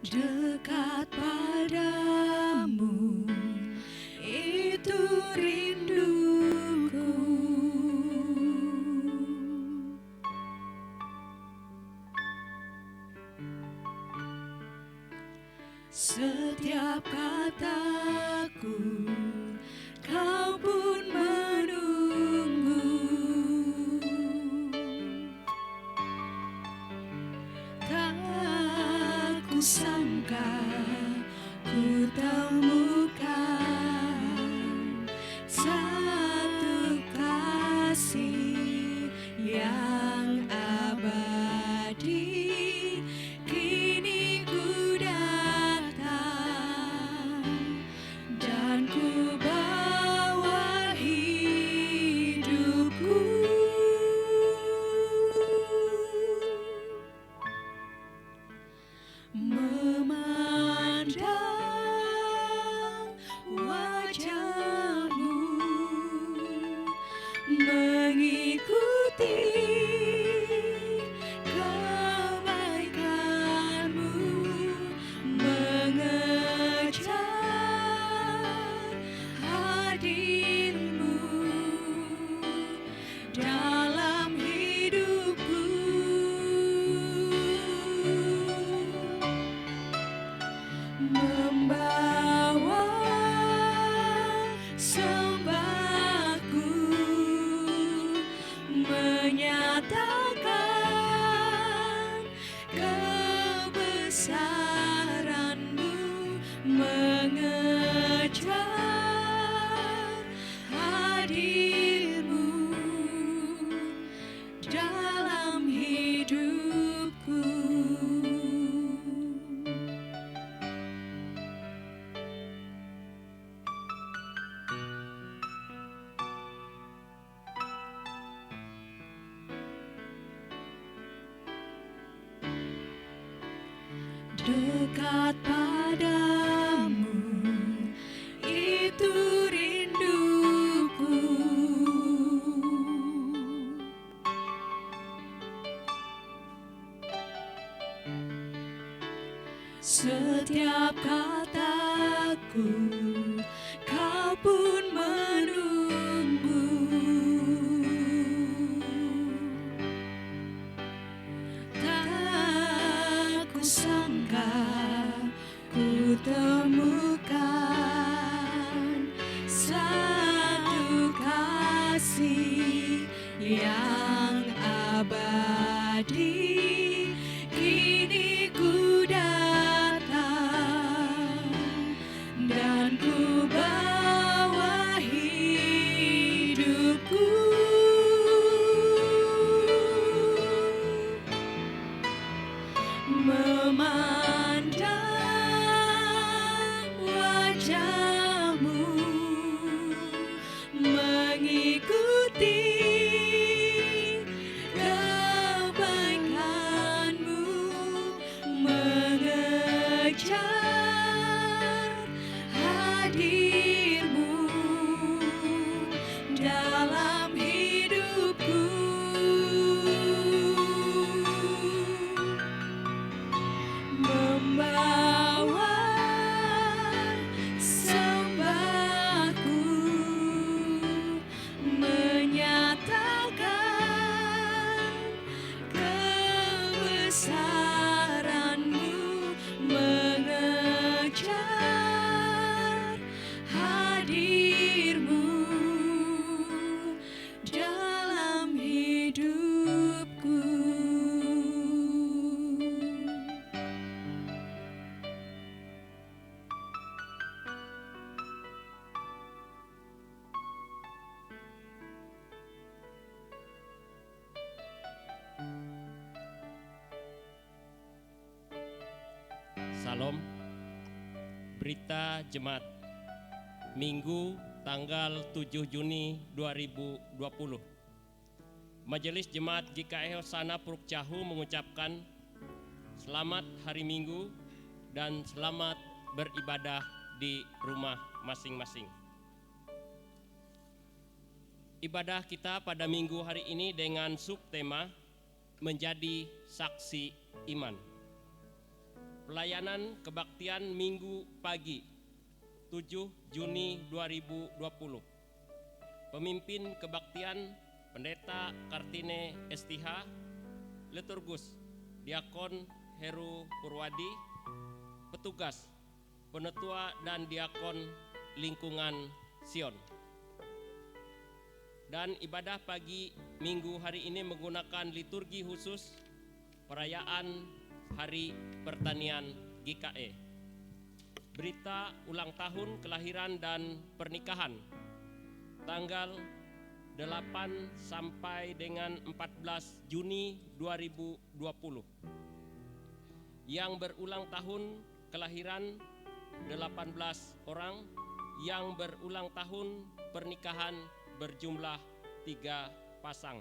Dekat padamu, itu rinduku. Setiap kataku, kau pun menunggu. Tak kusangka ku temukan satu kasih yang abadi. Kini ku datang dan ku bawa hidupku. Memandang wajahmu, mengikuti kebaikanmu, mengejar hadirmu dalam hidupku. Membawa sembahku, menyatakan kebesaran-Mu, mengejar hadir-Mu dalam hidupku. Dekat padamu, itu rinduku. Setiap kataku, kau pun menunggu. Tak kusangka ku temukan satu kasih yang abadi. Kini ku datang dan ku bawa hidupku. Memandang wajahmu, mengikuti kebaikanmu, mengejar hadirmu dalam hidupku. Membawa sembahku, menyatakan kebesaran-Mu, mengejar hadir-Mu dalam hidupku. Salam. Berita Jemaat Minggu tanggal 7 Juni 2020. Majelis Jemaat GKI Hosana Puruk Cahu mengucapkan selamat hari Minggu dan selamat beribadah di rumah masing-masing. Ibadah kita pada minggu hari ini dengan subtema menjadi saksi iman. Pelayanan kebaktian Minggu pagi 7 Juni 2020. Pemimpin kebaktian Pendeta Kartine STH, Liturgus Diakon Heru Purwadi, petugas Penetua dan Diakon Lingkungan Sion. Dan ibadah pagi Minggu hari ini menggunakan liturgi khusus perayaan Hari Pertanian GKE. Berita ulang tahun kelahiran dan pernikahan tanggal 8 sampai dengan 14 Juni 2020. Yang berulang tahun kelahiran 18 orang, yang berulang tahun pernikahan berjumlah 3 pasang.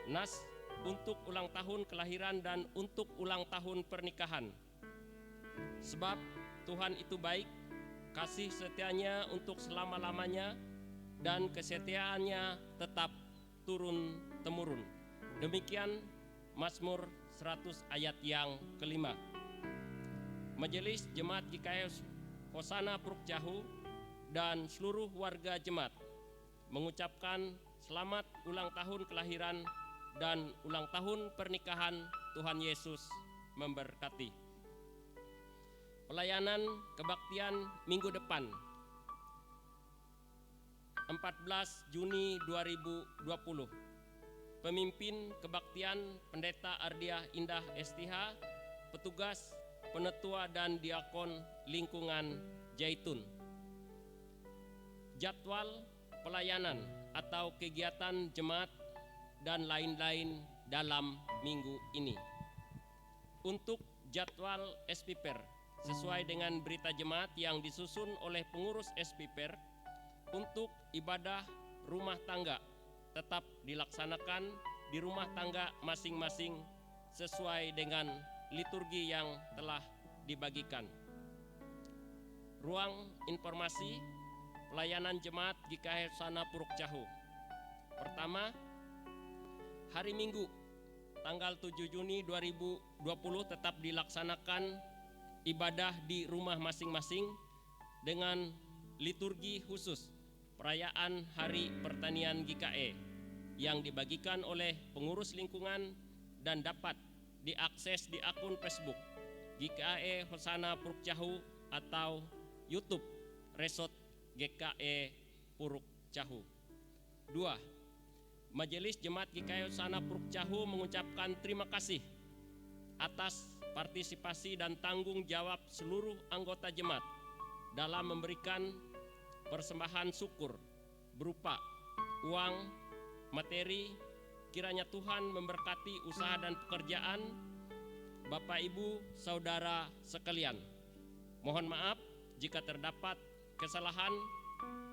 Nas untuk ulang tahun kelahiran dan untuk ulang tahun pernikahan. Sebab Tuhan itu baik, kasih setianya untuk selama-lamanya, dan kesetiaannya tetap turun-temurun. Demikian Mazmur 100 ayat yang kelima. Majelis Jemaat GKE Hosana Puruk Jahu dan seluruh warga jemaat mengucapkan selamat ulang tahun kelahiran dan ulang tahun pernikahan. Tuhan Yesus memberkati. Pelayanan kebaktian minggu depan 14 Juni 2020. Pemimpin kebaktian Pendeta Ardiah Indah STH, petugas Penetua dan Diakon Lingkungan Jaitun. Jadwal pelayanan atau kegiatan jemaat dan lain-lain dalam minggu ini. Untuk jadwal SPPER sesuai dengan berita jemaat yang disusun oleh pengurus SPPER, untuk ibadah rumah tangga tetap dilaksanakan di rumah tangga masing-masing sesuai dengan liturgi yang telah dibagikan. Ruang informasi pelayanan jemaat GKE Hosana Puruk Jahu. Pertama, hari Minggu tanggal 7 Juni 2020 tetap dilaksanakan ibadah di rumah masing-masing dengan liturgi khusus perayaan Hari Pertanian GKE yang dibagikan oleh pengurus lingkungan dan dapat diakses di akun Facebook GKE Hosana Puruk Jahu atau YouTube Resort GKE Puruk Jahu. 2. Majelis Jemaat GKE Hosana Puruk Jahu mengucapkan terima kasih atas partisipasi dan tanggung jawab seluruh anggota jemaat dalam memberikan persembahan syukur berupa uang, materi. Kiranya Tuhan memberkati usaha dan pekerjaan Bapak Ibu Saudara sekalian. Mohon maaf jika terdapat kesalahan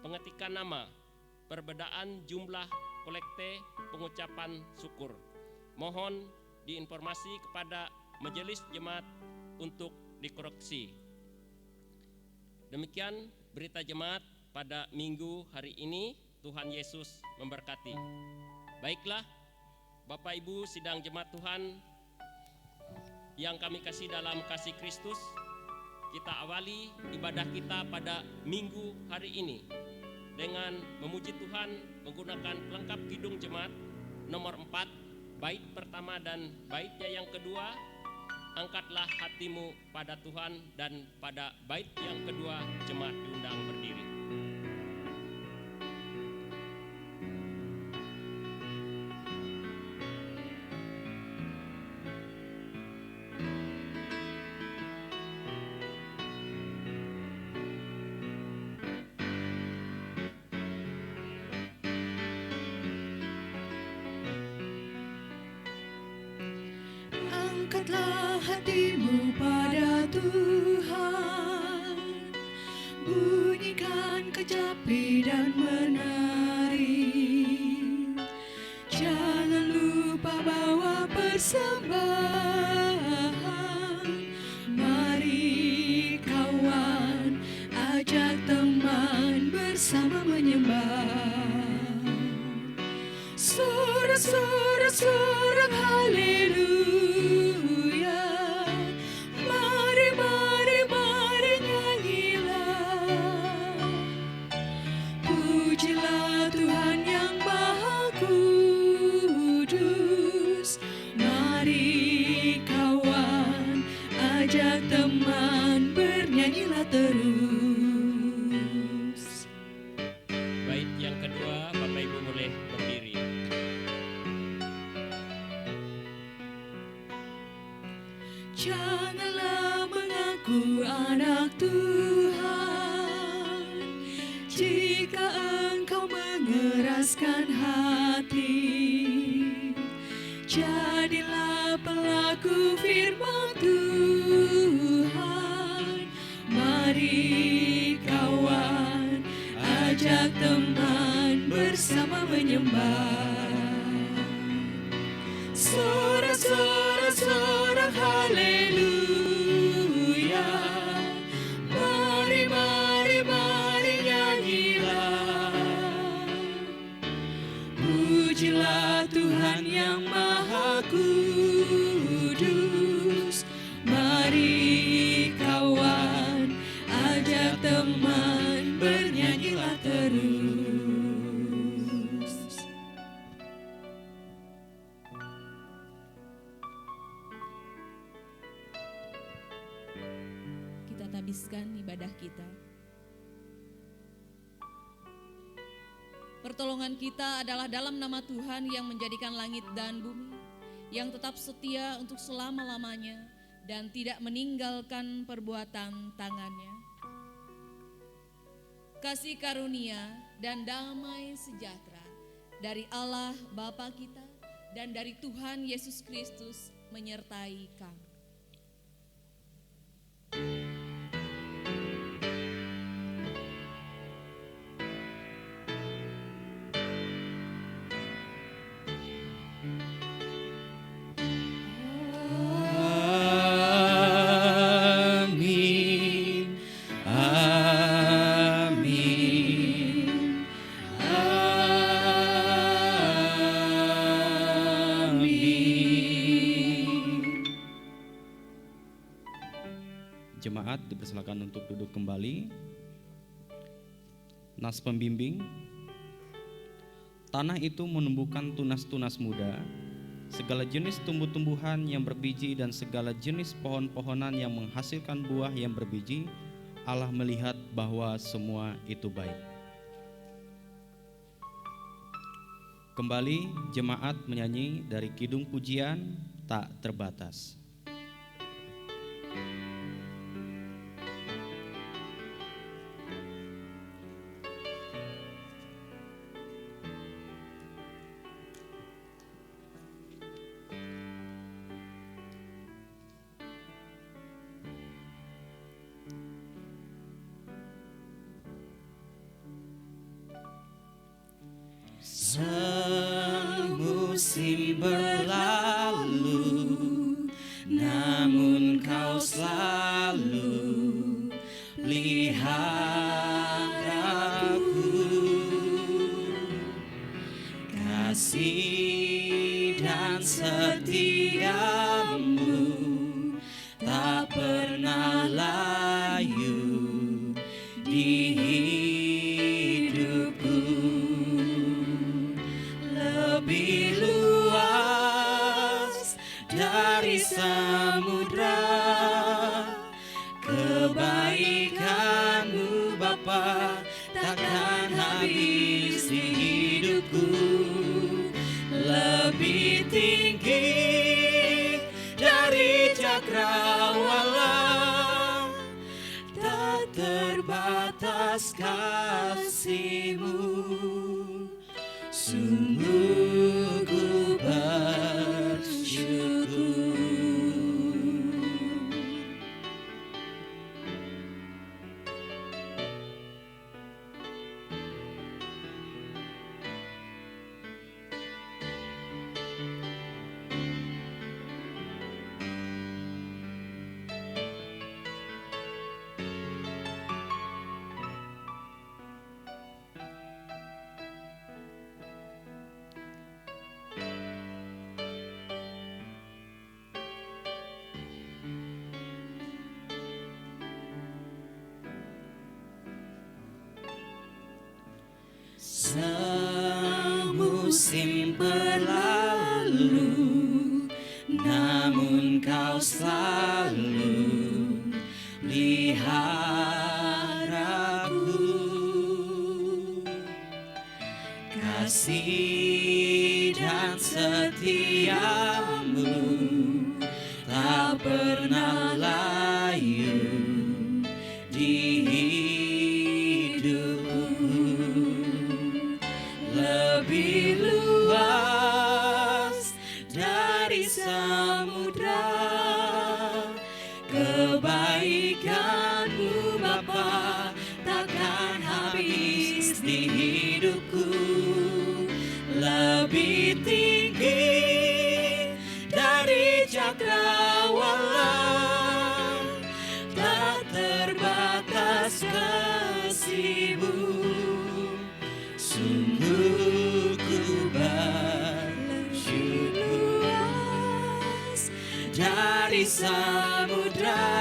pengetikan nama, perbedaan jumlah kolekte pengucapan syukur. Mohon diinformasi kepada majelis jemaat untuk dikoreksi. Demikian berita jemaat pada minggu hari ini. Tuhan Yesus memberkati. Baiklah, Bapak Ibu sidang jemaat Tuhan yang kami kasih dalam kasih Kristus, kita awali ibadah kita pada minggu hari ini dengan memuji Tuhan menggunakan pelengkap kidung jemaat nomor 4, bait pertama dan baitnya yang kedua. Angkatlah hatimu pada Tuhan, dan pada bait yang kedua jemaat diundang berdiri. Angkatlah hatimu pada Tuhan, bunyikan kecapi dan menari. Jangan lupa bawa persembahan. Mari kawan, ajak teman bersama menyembah. Sorak-sorak haleluya, mari Janganlah mengaku anak Tuhan jika engkau mengeraskan hati. Jadilah pelaku firman Tuhan. Mari kawan, ajak teman bersama menyembah. Sorak-sorak haleluya. Mari, mari, mari nyanyilah. Pujilah Tuhan yang Maha Kudus. Mari kawan, ajak teman bernyanyilah terus. Kita habiskan ibadah kita. Pertolongan kita adalah dalam nama Tuhan yang menjadikan langit dan bumi, yang tetap setia untuk selama-lamanya dan tidak meninggalkan perbuatan tangannya. Kasih karunia dan damai sejahtera dari Allah Bapa kita dan dari Tuhan Yesus Kristus menyertai kamu. Jemaat dipersilakan untuk duduk kembali. Nas pembimbing. Tanah itu menumbuhkan tunas-tunas muda, segala jenis tumbuh-tumbuhan yang berbiji dan segala jenis pohon-pohonan yang menghasilkan buah yang berbiji. Allah melihat bahwa semua itu baik. Kembali jemaat menyanyi dari Kidung Pujian Tak Terbatas. Semusim berlalu, namun kau selalu pelihara aku. Kasih dan setiamu tak pernah layu di hidupku. Lebih luas dari samudra kebaikan-Mu Bapa, takkan habis di hidupku. Lebih tinggi dari cakrawala, tak terbatas kasih-Mu. Sungguh ku bersyukur. Semusim berlalu, namun kau selalu peliharaku. Kasih dan setia-Mu tak pernah samudra, kebaikan-Mu Bapa takkan habis di hidupku. Lebih tinggi dari cakrawala, tak terbatas kasih-Mu. Sungguh ku bersyukur dari samudra,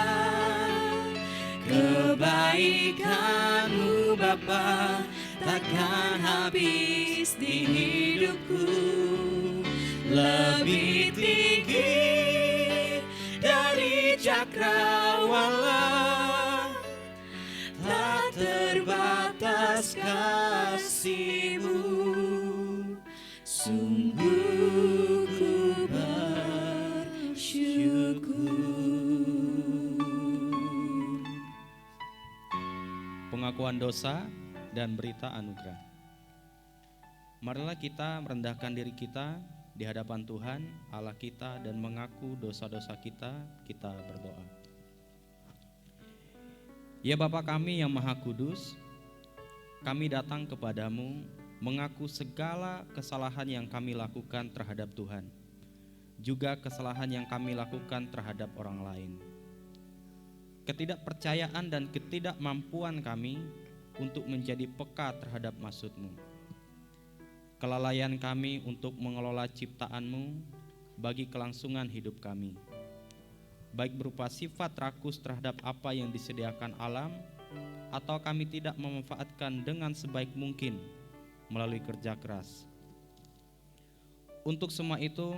kebaikan-Mu Bapa takkan habis di hidupku. Lebih tinggi dari cakrawala, tak terbatas kasih-Mu. Sungguh ku bersyukur. Pengakuan dosa dan berita anugerah. Marilah kita merendahkan diri kita di hadapan Tuhan Allah kita dan mengaku dosa-dosa kita. Kita berdoa. Ya Bapa kami yang Maha Kudus, kami datang kepadamu mengaku segala kesalahan yang kami lakukan terhadap Tuhan, juga kesalahan yang kami lakukan terhadap orang lain. Ketidakpercayaan dan ketidakmampuan kami untuk menjadi peka terhadap maksud-Mu. Kelalaian kami untuk mengelola ciptaan-Mu bagi kelangsungan hidup kami, baik berupa sifat rakus terhadap apa yang disediakan alam, atau kami tidak memanfaatkan dengan sebaik mungkin melalui kerja keras. Untuk semua itu,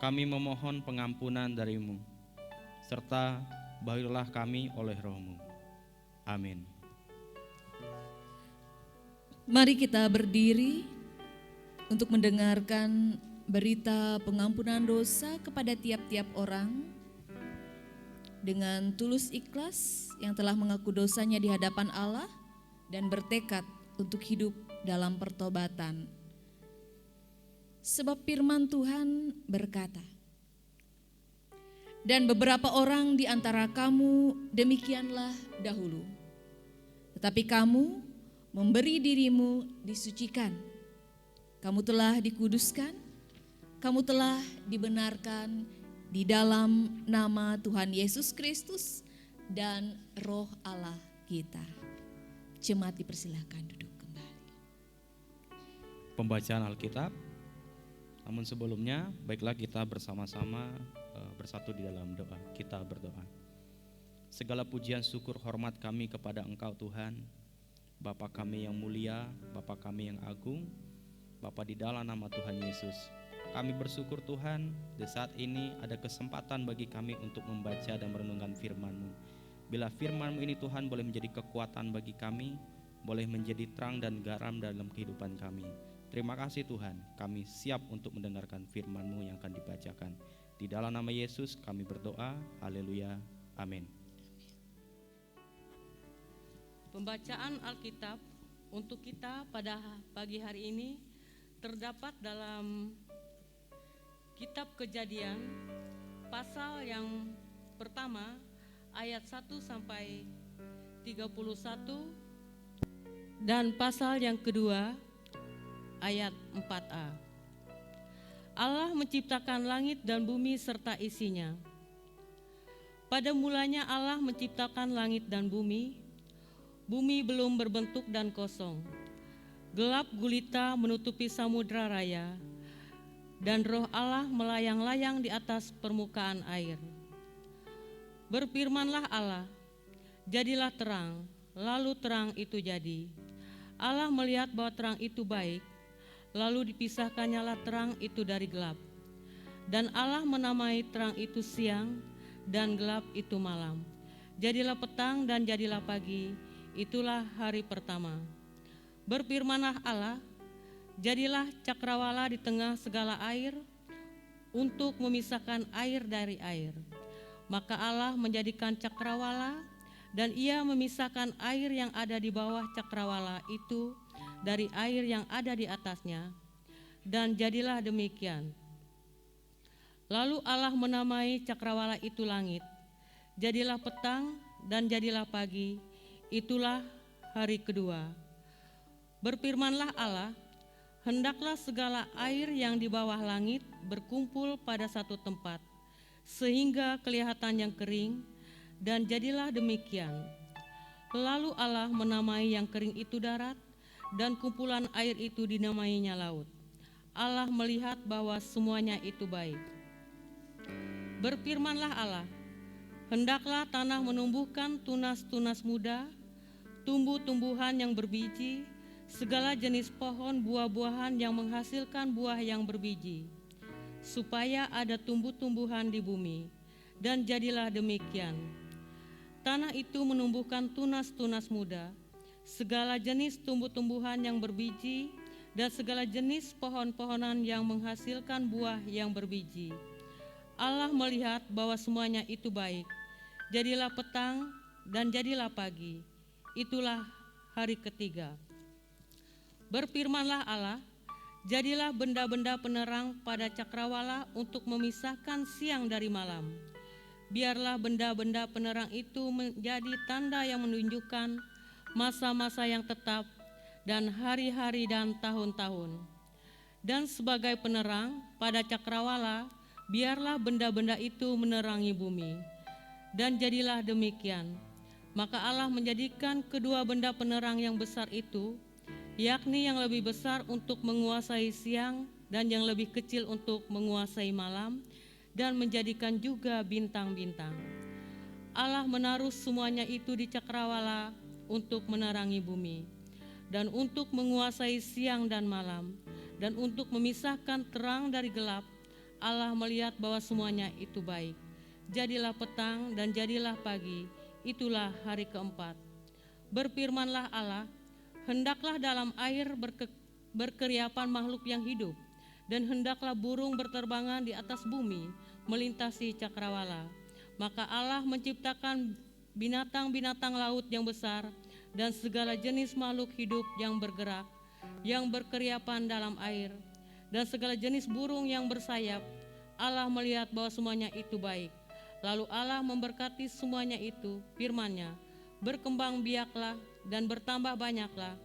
kami memohon pengampunan dari-Mu, serta bahagilah kami oleh Roh-Mu. Amin. Mari kita berdiri untuk mendengarkan berita pengampunan dosa kepada tiap-tiap orang dengan tulus ikhlas yang telah mengaku dosanya di hadapan Allah dan bertekad untuk hidup dalam pertobatan. Sebab firman Tuhan berkata, "Dan beberapa orang di antara kamu demikianlah dahulu, tetapi kamu memberi dirimu disucikan. Kamu telah dikuduskan, kamu telah dibenarkan di dalam nama Tuhan Yesus Kristus dan Roh Allah kita." Jemaat dipersilakan duduk kembali. Pembacaan Alkitab. Namun sebelumnya, baiklah kita bersama-sama bersatu di dalam doa. Kita berdoa. Segala pujian, syukur, hormat kami kepada Engkau Tuhan, Bapa kami yang mulia, Bapa kami yang agung, Bapa di dalam nama Tuhan Yesus. Kami bersyukur Tuhan, di saat ini ada kesempatan bagi kami untuk membaca dan merenungkan firman-Mu. Bila firman-Mu ini Tuhan boleh menjadi kekuatan bagi kami, boleh menjadi terang dan garam dalam kehidupan kami. Terima kasih Tuhan, kami siap untuk mendengarkan firman-Mu yang akan dibacakan. Di dalam nama Yesus kami berdoa, haleluya, amin. Pembacaan Alkitab untuk kita pada pagi hari ini terdapat dalam Kitab Kejadian pasal yang pertama ayat 1 sampai 31 dan pasal yang kedua ayat 4a. Allah menciptakan langit dan bumi serta isinya. Pada mulanya Allah menciptakan langit dan bumi. Bumi belum berbentuk dan kosong. Gelap gulita menutupi samudra raya, dan Roh Allah melayang-layang di atas permukaan air. Berfirmanlah Allah, jadilah terang, lalu terang itu jadi. Allah melihat bahwa terang itu baik, lalu dipisahkannyalah terang itu dari gelap. Dan Allah menamai terang itu siang, dan gelap itu malam. Jadilah petang dan jadilah pagi, itulah hari pertama. Berfirmanlah Allah, jadilah cakrawala di tengah segala air untuk memisahkan air dari air. Maka Allah menjadikan cakrawala, dan ia memisahkan air yang ada di bawah cakrawala itu dari air yang ada di atasnya, dan jadilah demikian. Lalu Allah menamai cakrawala itu langit. Jadilah petang dan jadilah pagi, itulah hari kedua. Berfirmanlah Allah, hendaklah segala air yang di bawah langit berkumpul pada satu tempat, sehingga kelihatan yang kering, dan jadilah demikian. Lalu Allah menamai yang kering itu darat, dan kumpulan air itu dinamainya laut. Allah melihat bahwa semuanya itu baik. Berfirmanlah Allah, hendaklah tanah menumbuhkan tunas-tunas muda, tumbuh-tumbuhan yang berbiji, segala jenis pohon buah-buahan yang menghasilkan buah yang berbiji, supaya ada tumbuh-tumbuhan di bumi. Dan jadilah demikian. Tanah itu menumbuhkan tunas-tunas muda, segala jenis tumbuh-tumbuhan yang berbiji, dan segala jenis pohon-pohonan yang menghasilkan buah yang berbiji. Allah melihat bahwa semuanya itu baik. Jadilah petang dan jadilah pagi, itulah hari ketiga. Berfirmanlah Allah, jadilah benda-benda penerang pada cakrawala untuk memisahkan siang dari malam. Biarlah benda-benda penerang itu menjadi tanda yang menunjukkan masa-masa yang tetap dan hari-hari dan tahun-tahun. Dan sebagai penerang pada cakrawala, biarlah benda-benda itu menerangi bumi. Dan jadilah demikian. Maka Allah menjadikan kedua benda penerang yang besar itu, yakni yang lebih besar untuk menguasai siang dan yang lebih kecil untuk menguasai malam, dan menjadikan juga bintang-bintang. Allah menaruh semuanya itu di cakrawala untuk menerangi bumi, dan untuk menguasai siang dan malam, dan untuk memisahkan terang dari gelap. Allah melihat bahwa semuanya itu baik. Jadilah petang dan jadilah pagi, itulah hari keempat. Berfirmanlah Allah, hendaklah dalam air berkeriapan makhluk yang hidup, dan hendaklah burung berterbangan di atas bumi, melintasi cakrawala. Maka Allah menciptakan binatang-binatang laut yang besar, dan segala jenis makhluk hidup yang bergerak, yang berkeriapan dalam air, dan segala jenis burung yang bersayap. Allah melihat bahwa semuanya itu baik. Lalu Allah memberkati semuanya itu, firman-Nya, berkembang biaklah dan bertambah banyaklah,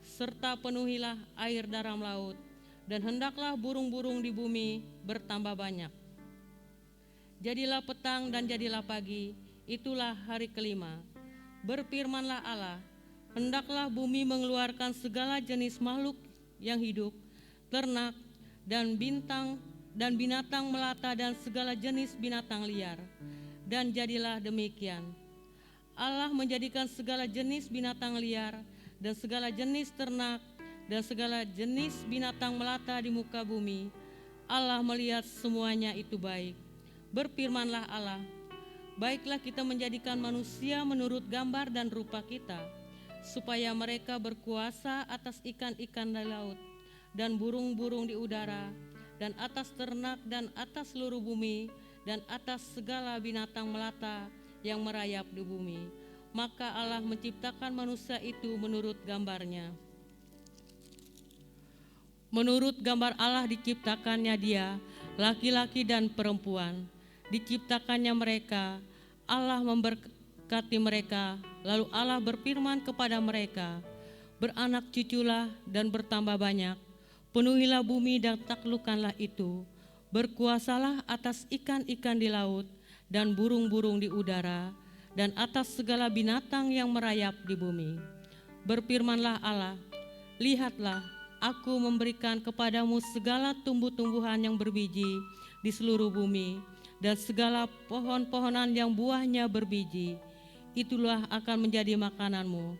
serta penuhilah air dalam laut, dan hendaklah burung-burung di bumi bertambah banyak. Jadilah petang dan jadilah pagi, itulah hari kelima. Berfirmanlah Allah, hendaklah bumi mengeluarkan segala jenis makhluk yang hidup, ternak dan bintang dan binatang melata dan segala jenis binatang liar. Dan jadilah demikian. Allah menjadikan segala jenis binatang liar dan segala jenis ternak dan segala jenis binatang melata di muka bumi. Allah melihat semuanya itu baik. Berfirmanlah Allah, baiklah kita menjadikan manusia menurut gambar dan rupa kita, supaya mereka berkuasa atas ikan-ikan di laut dan burung-burung di udara, dan atas ternak dan atas seluruh bumi, dan atas segala binatang melata yang merayap di bumi. Maka Allah menciptakan manusia itu menurut gambarnya. Menurut gambar Allah diciptakannya dia, laki-laki dan perempuan. Diciptakannya mereka, Allah memberkati mereka. Lalu Allah berfirman kepada mereka, beranak cuculah dan bertambah banyak, penuhilah bumi dan taklukkanlah itu, berkuasalah atas ikan-ikan di laut dan burung-burung di udara, dan atas segala binatang yang merayap di bumi. Berfirmanlah Allah, lihatlah, aku memberikan kepadamu segala tumbuh-tumbuhan yang berbiji di seluruh bumi, dan segala pohon-pohonan yang buahnya berbiji, itulah akan menjadi makananmu.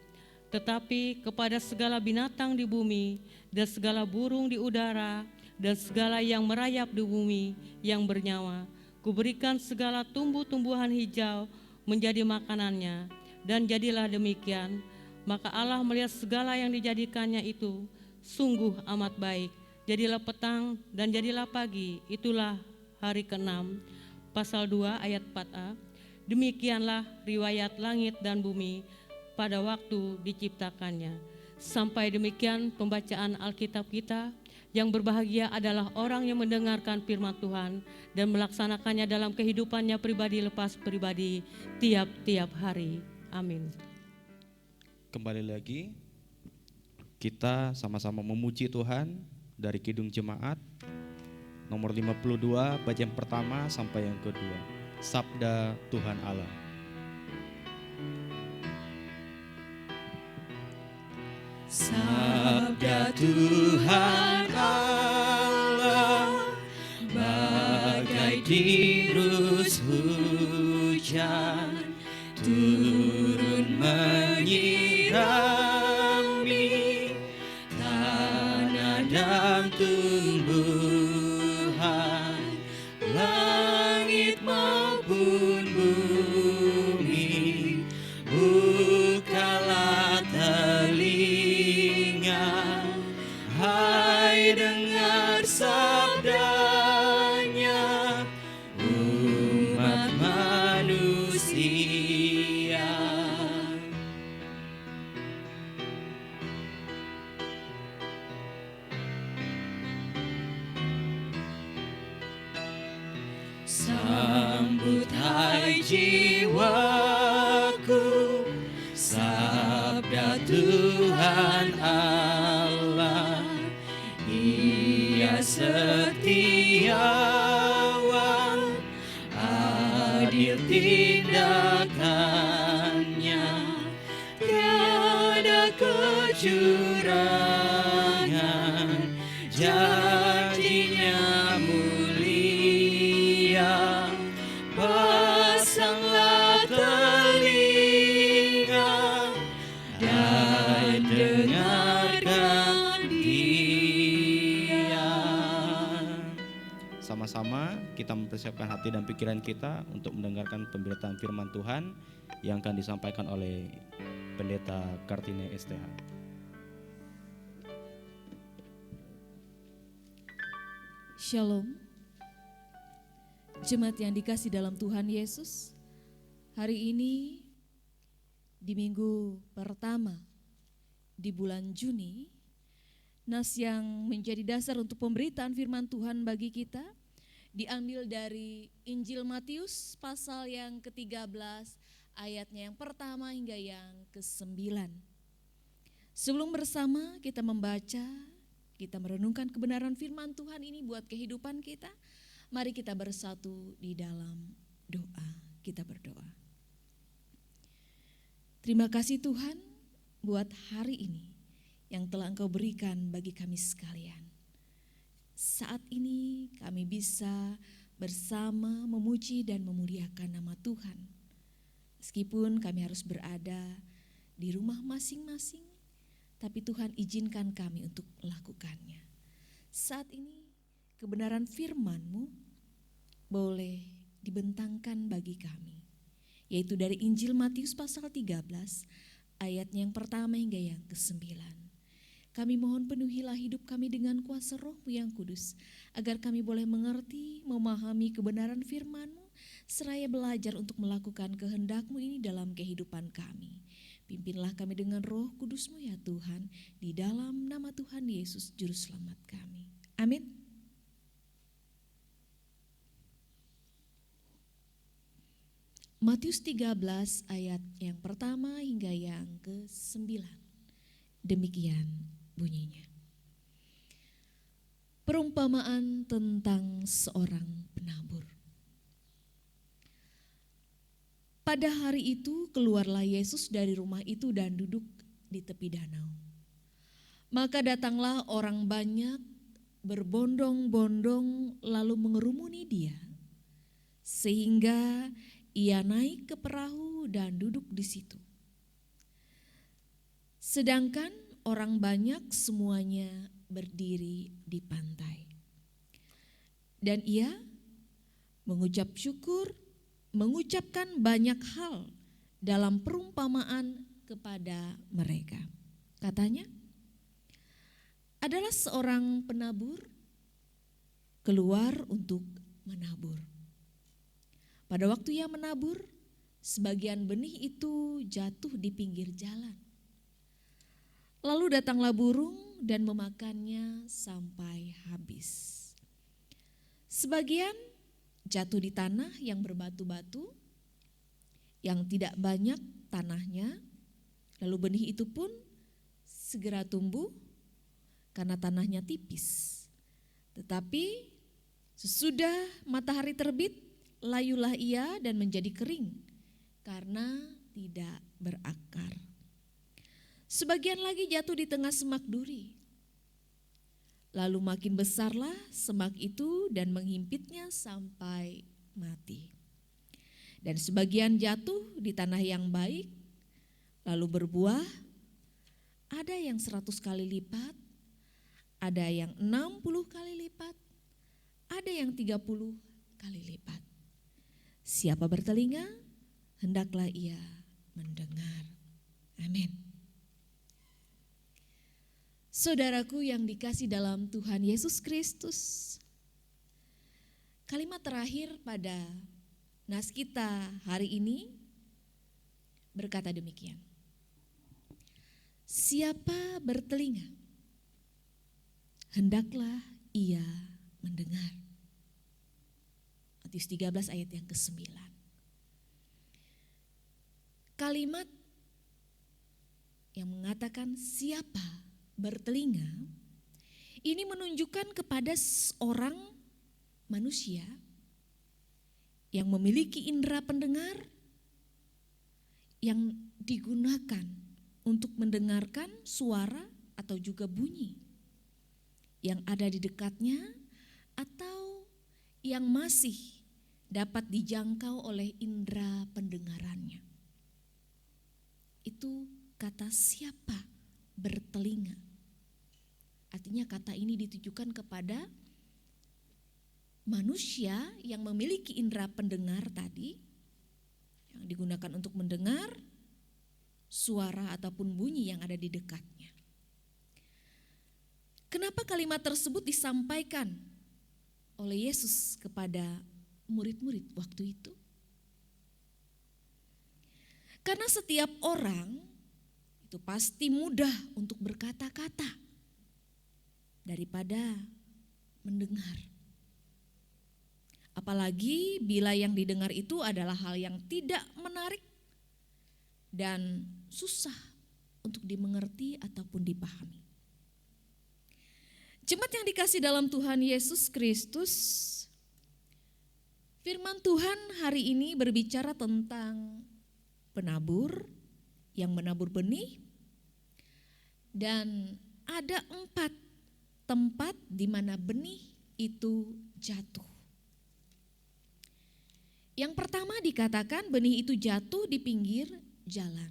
Tetapi kepada segala binatang di bumi, dan segala burung di udara, dan segala yang merayap di bumi yang bernyawa, kuberikan segala tumbuh-tumbuhan hijau menjadi makanannya. Dan jadilah demikian. Maka Allah melihat segala yang dijadikannya itu sungguh amat baik. Jadilah petang dan jadilah pagi, itulah hari ke-6. Pasal 2 ayat 4a. Demikianlah riwayat langit dan bumi pada waktu diciptakannya. Sampai demikian pembacaan Alkitab kita. Yang berbahagia adalah orang yang mendengarkan firman Tuhan dan melaksanakannya dalam kehidupannya pribadi lepas pribadi tiap-tiap hari. Amin. Kembali lagi, kita sama-sama memuji Tuhan dari Kidung Jemaat nomor 52, bait yang pertama sampai yang kedua. Sabda Tuhan Allah. Sabda Tuhan Allah bagai dirus hujan turun menyirami tanah dan tumbuhan, langit maupun bumi. Bukalah telinga, hai dengar sabdanya, umat manusia. Sambut hai jiwaku, sabda Tuhan Allah. Ia setiawan, adil tindakannya, tiada kecurangan, janjinya mulia. Pasanglah telinga dan dengarkan Dia. Sama-sama kita mempersiapkan hati dan pikiran kita untuk mendengarkan pemberitaan firman Tuhan yang akan disampaikan oleh Pendeta Kartini STH. Shalom. Jemaat yang dikasih dalam Tuhan Yesus, hari ini di minggu pertama di bulan Juni, nas yang menjadi dasar untuk pemberitaan firman Tuhan bagi kita diambil dari Injil Matius pasal yang ke-13 ayatnya yang pertama hingga yang ke-9. Sebelum bersama kita membaca, kita merenungkan kebenaran firman Tuhan ini buat kehidupan kita, mari kita bersatu di dalam doa. Kita berdoa. Terima kasih Tuhan buat hari ini yang telah Engkau berikan bagi kami sekalian. Saat ini kami bisa bersama memuji dan memuliakan nama Tuhan. Meskipun kami harus berada di rumah masing-masing, tapi Tuhan izinkan kami untuk melakukannya. Saat ini kebenaran firman-Mu boleh dibentangkan bagi kami, yaitu dari Injil Matius pasal 13 ayatnya yang pertama hingga yang ke-9. Kami mohon penuhilah hidup kami dengan kuasa Roh-Mu yang kudus, agar kami boleh mengerti, memahami kebenaran firman-Mu, seraya belajar untuk melakukan kehendak-Mu ini dalam kehidupan kami. Pimpinlah kami dengan Roh Kudus-Mu ya Tuhan, di dalam nama Tuhan Yesus Juru Selamat kami. Amin. Matius 13 ayat yang pertama hingga yang ke-9. Demikian bunyinya. Perumpamaan tentang seorang penabur. Pada hari itu keluarlah Yesus dari rumah itu dan duduk di tepi danau. Maka datanglah orang banyak berbondong-bondong lalu mengerumuni dia, sehingga ia naik ke perahu dan duduk di situ. Sedangkan orang banyak semuanya berdiri di pantai. Dan ia mengucap syukur, mengucapkan banyak hal dalam perumpamaan kepada mereka. Katanya, adalah seorang penabur keluar untuk menabur. Pada waktu ia menabur, sebagian benih itu jatuh di pinggir jalan. Lalu datanglah burung dan memakannya sampai habis. Sebagian jatuh di tanah yang berbatu-batu, yang tidak banyak tanahnya, lalu benih itu pun segera tumbuh karena tanahnya tipis. Tetapi sesudah matahari terbit, layulah ia dan menjadi kering karena tidak berakar. Sebagian lagi jatuh di tengah semak duri. Lalu makin besarlah semak itu dan menghimpitnya sampai mati. Dan sebagian jatuh di tanah yang baik, lalu berbuah, ada yang 100 kali lipat, ada yang 60 kali lipat, ada yang 30 kali lipat. Siapa bertelinga, hendaklah ia mendengar. Amin. Saudaraku yang dikasih dalam Tuhan Yesus Kristus, kalimat terakhir pada nas kita hari ini berkata demikian. Siapa bertelinga, hendaklah ia mendengar. Matius 13 ayat yang ke-9. Kalimat yang mengatakan siapa bertelinga, ini menunjukkan kepada seorang manusia yang memiliki indera pendengar yang digunakan untuk mendengarkan suara atau juga bunyi yang ada di dekatnya atau yang masih dapat dijangkau oleh indera pendengarannya. Itu kata siapa bertelinga. Artinya kata ini ditujukan kepada manusia yang memiliki indera pendengar tadi, yang digunakan untuk mendengar suara ataupun bunyi yang ada di dekatnya. Kenapa kalimat tersebut disampaikan oleh Yesus kepada murid-murid waktu itu? Karena setiap orang itu pasti mudah untuk berkata-kata daripada mendengar. Apalagi bila yang didengar itu adalah hal yang tidak menarik dan susah untuk dimengerti ataupun dipahami. Jemaat yang dikasih dalam Tuhan Yesus Kristus, firman Tuhan hari ini berbicara tentang penabur yang menabur benih, dan ada 4 tempat di mana benih itu jatuh. Yang pertama dikatakan benih itu jatuh di pinggir jalan.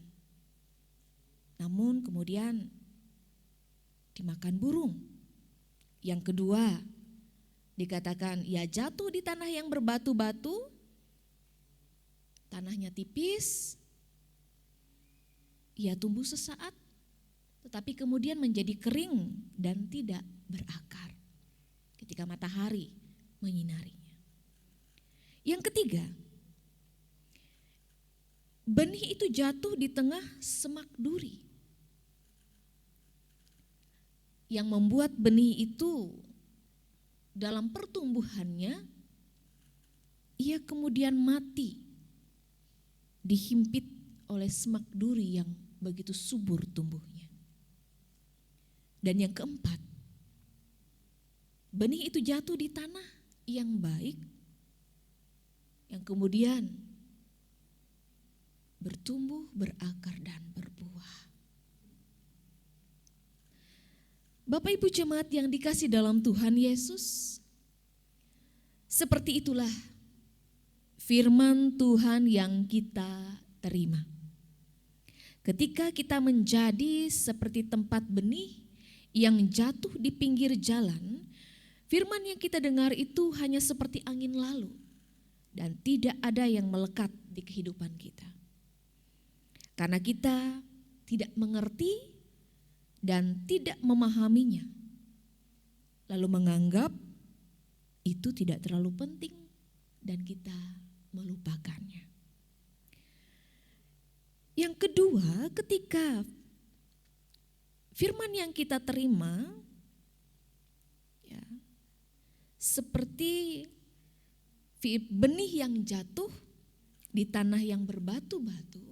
Namun kemudian dimakan burung. Yang kedua dikatakan ia jatuh di tanah yang berbatu-batu, tanahnya tipis, ia tumbuh sesaat, tetapi kemudian menjadi kering dan tidak berakar ketika matahari menyinarinya. Yang ketiga, benih itu jatuh di tengah semak duri, yang membuat benih itu dalam pertumbuhannya ia kemudian mati, dihimpit oleh semak duri yang begitu subur tumbuhnya. Dan yang keempat, benih itu jatuh di tanah yang baik, yang kemudian bertumbuh, berakar, dan berbuah. Bapak Ibu jemaat yang dikasih dalam Tuhan Yesus, seperti itulah firman Tuhan yang kita terima. Ketika kita menjadi seperti tempat benih yang jatuh di pinggir jalan, firman yang kita dengar itu hanya seperti angin lalu dan tidak ada yang melekat di kehidupan kita. Karena kita tidak mengerti dan tidak memahaminya, lalu menganggap itu tidak terlalu penting dan kita melupakannya. Yang kedua, ketika firman yang kita terima ya, seperti benih yang jatuh di tanah yang berbatu-batu.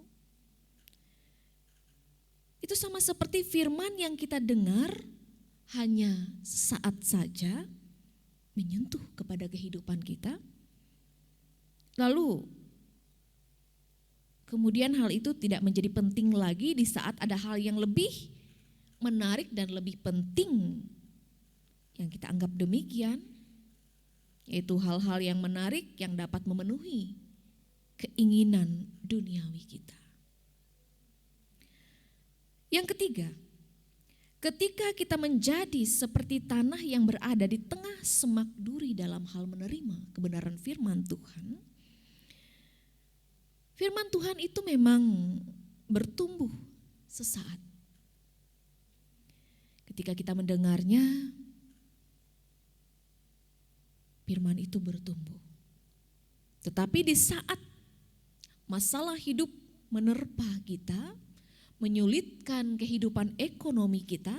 Itu sama seperti firman yang kita dengar hanya saat saja menyentuh kepada kehidupan kita. Lalu kemudian hal itu tidak menjadi penting lagi di saat ada hal yang lebih menarik dan lebih penting yang kita anggap demikian, yaitu hal-hal yang menarik yang dapat memenuhi keinginan duniawi kita. Yang ketiga, ketika kita menjadi seperti tanah yang berada di tengah semak duri dalam hal menerima kebenaran firman Tuhan, firman Tuhan itu memang bertumbuh sesaat. Ketika kita mendengarnya, firman itu bertumbuh. Tetapi di saat masalah hidup menerpa kita, menyulitkan kehidupan ekonomi kita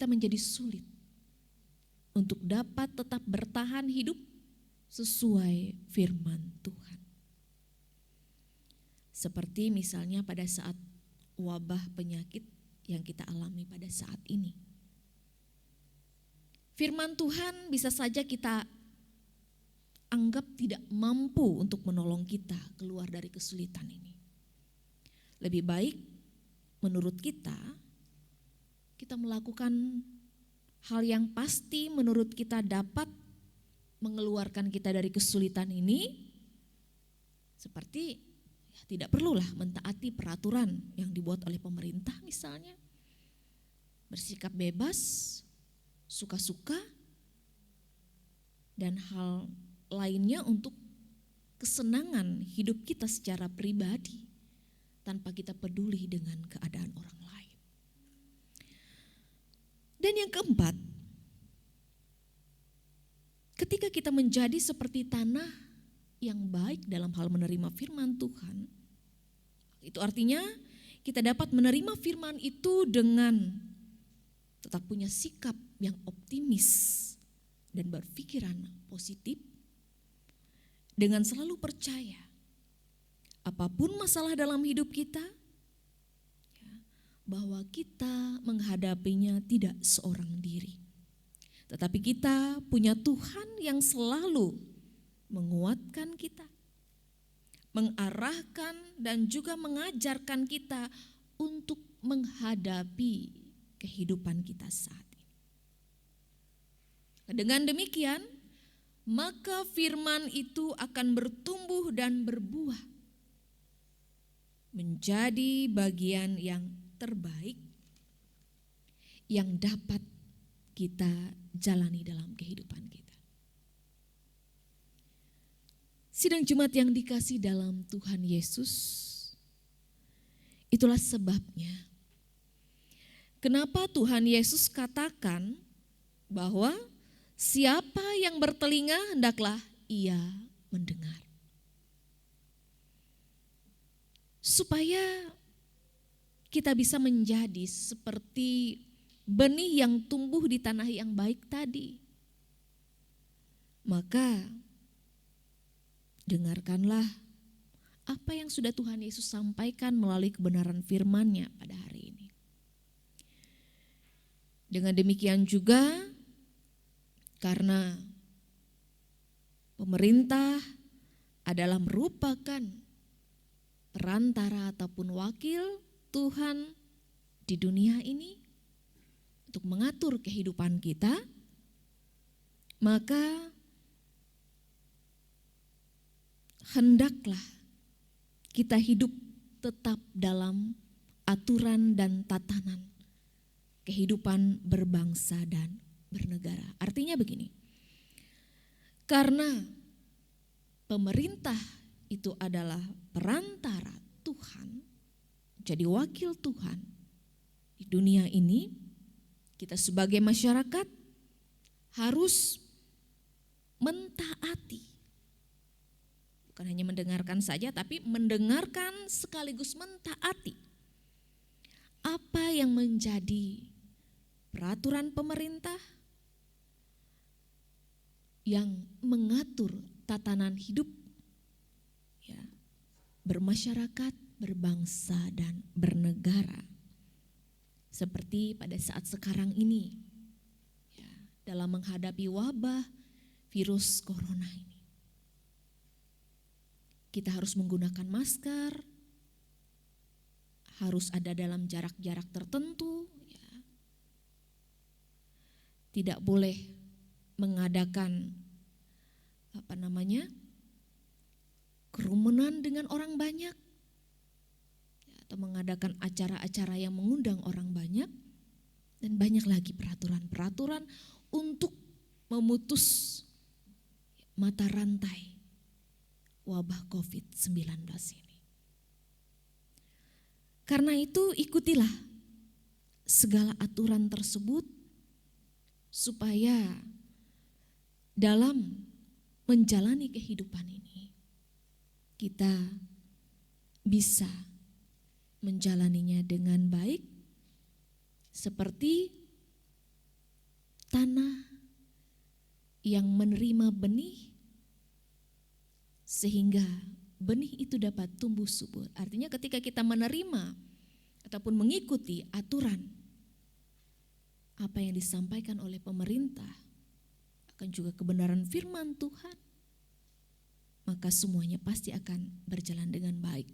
menjadi sulit untuk dapat tetap bertahan hidup sesuai firman Tuhan. Seperti misalnya pada saat wabah penyakit yang kita alami pada saat ini. Firman Tuhan bisa saja kita anggap tidak mampu untuk menolong kita keluar dari kesulitan ini. Lebih baik menurut kita melakukan hal yang pasti menurut kita dapat mengeluarkan kita dari kesulitan ini, seperti tidak perlulah mentaati peraturan yang dibuat oleh pemerintah misalnya. Bersikap bebas, suka-suka, dan hal lainnya untuk kesenangan hidup kita secara pribadi tanpa kita peduli dengan keadaan orang lain. Dan yang keempat, ketika kita menjadi seperti tanah yang baik dalam hal menerima firman Tuhan, itu artinya kita dapat menerima firman itu dengan tetap punya sikap yang optimis dan berpikiran positif, dengan selalu percaya apapun masalah dalam hidup kita, bahwa kita menghadapinya tidak seorang diri, tetapi kita punya Tuhan yang selalu menguatkan kita, mengarahkan dan juga mengajarkan kita untuk menghadapi kehidupan kita saat ini. Dengan demikian, maka firman itu akan bertumbuh dan berbuah menjadi bagian yang terbaik yang dapat kita jalani dalam kehidupan kita. Sidang Jumat yang dikasih dalam Tuhan Yesus, itulah sebabnya kenapa Tuhan Yesus katakan bahwa siapa yang bertelinga hendaklah ia mendengar. Supaya kita bisa menjadi seperti benih yang tumbuh di tanah yang baik tadi. Maka dengarkanlah apa yang sudah Tuhan Yesus sampaikan melalui kebenaran firman-Nya pada hari ini. Dengan demikian juga, karena pemerintah adalah merupakan perantara ataupun wakil Tuhan di dunia ini untuk mengatur kehidupan kita, maka hendaklah kita hidup tetap dalam aturan dan tatanan kehidupan berbangsa dan bernegara. Artinya begini, karena pemerintah itu adalah perantara Tuhan, jadi wakil Tuhan di dunia ini, kita sebagai masyarakat harus mentaati. Bukan hanya mendengarkan saja, tapi mendengarkan sekaligus mentaati apa yang menjadi peraturan pemerintah yang mengatur tatanan hidup ya, bermasyarakat, berbangsa dan bernegara. Seperti pada saat sekarang ini ya, dalam menghadapi wabah virus corona ini. Kita harus menggunakan masker, harus ada dalam jarak-jarak tertentu ya. Tidak boleh mengadakan kerumunan dengan orang banyak ya, atau mengadakan acara-acara yang mengundang orang banyak, dan banyak lagi peraturan-peraturan untuk memutus mata rantai wabah COVID-19 ini. Karena itu ikutilah segala aturan tersebut supaya dalam menjalani kehidupan ini kita bisa menjalaninya dengan baik seperti tanah yang menerima benih sehingga benih itu dapat tumbuh subur. Artinya ketika kita menerima ataupun mengikuti aturan apa yang disampaikan oleh pemerintah, akan juga kebenaran firman Tuhan, maka semuanya pasti akan berjalan dengan baik.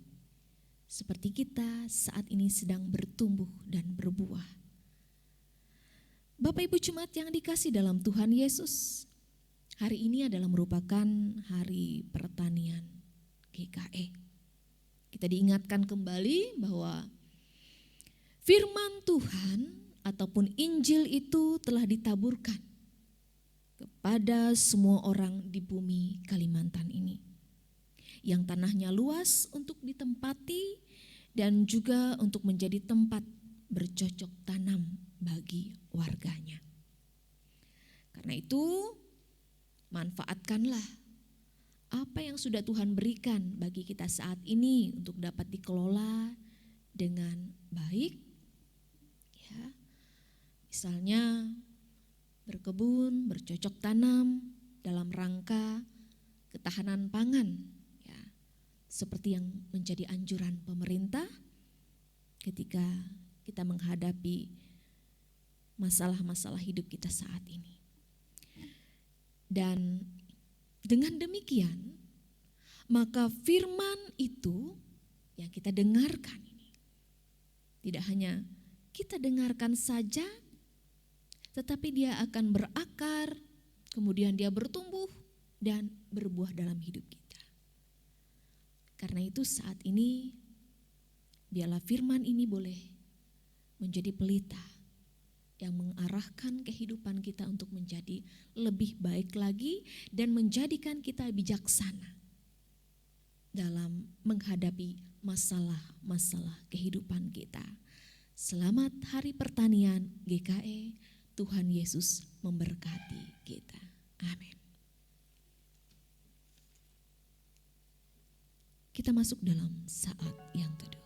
Seperti kita saat ini sedang bertumbuh dan berbuah. Bapak Ibu Jemaat yang dikasih dalam Tuhan Yesus, hari ini adalah merupakan hari pertanian GKE. Kita diingatkan kembali bahwa firman Tuhan ataupun Injil itu telah ditaburkan kepada semua orang di bumi Kalimantan ini, yang tanahnya luas untuk ditempati dan juga untuk menjadi tempat bercocok tanam bagi warganya. Karena itu manfaatkanlah apa yang sudah Tuhan berikan bagi kita saat ini untuk dapat dikelola dengan baik. Ya, misalnya berkebun, bercocok tanam dalam rangka ketahanan pangan ya, seperti yang menjadi anjuran pemerintah ketika kita menghadapi masalah-masalah hidup kita saat ini. Dan dengan demikian maka firman itu yang kita dengarkan ini tidak hanya kita dengarkan saja, tetapi dia akan berakar, kemudian dia bertumbuh dan berbuah dalam hidup kita. Karena itu saat ini biarlah firman ini boleh menjadi pelita yang mengarahkan kehidupan kita untuk menjadi lebih baik lagi dan menjadikan kita bijaksana dalam menghadapi masalah-masalah kehidupan kita. Selamat Hari Pertanian GKE. Tuhan Yesus memberkati kita. Amin. Kita masuk dalam saat yang teduh.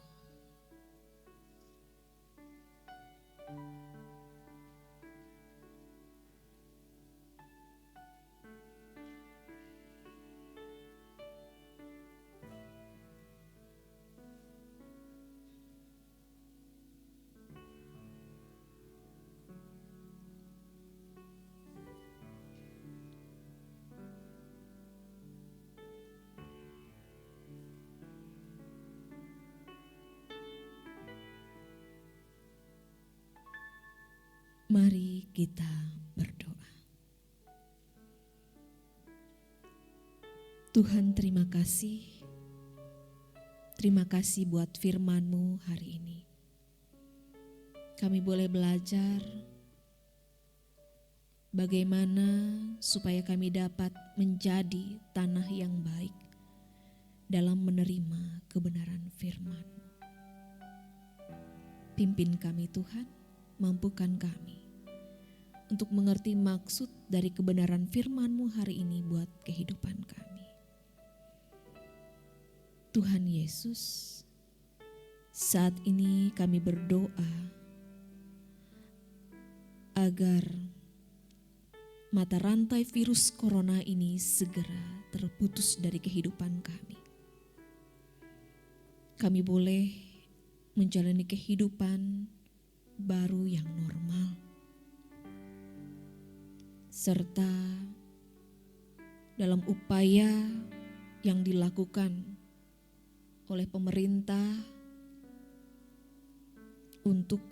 Mari kita berdoa. Tuhan, terima kasih. Terima kasih buat firman-Mu hari ini. Kami boleh belajar bagaimana supaya kami dapat menjadi tanah yang baik dalam menerima kebenaran firman. Pimpin kami Tuhan, mampukan kami untuk mengerti maksud dari kebenaran firman-Mu hari ini buat kehidupan kami. Tuhan Yesus, Saat ini kami berdoa agar mata rantai virus corona ini segera terputus dari kehidupan kami. Kami boleh menjalani kehidupan baru yang normal, serta dalam upaya yang dilakukan oleh pemerintah untuk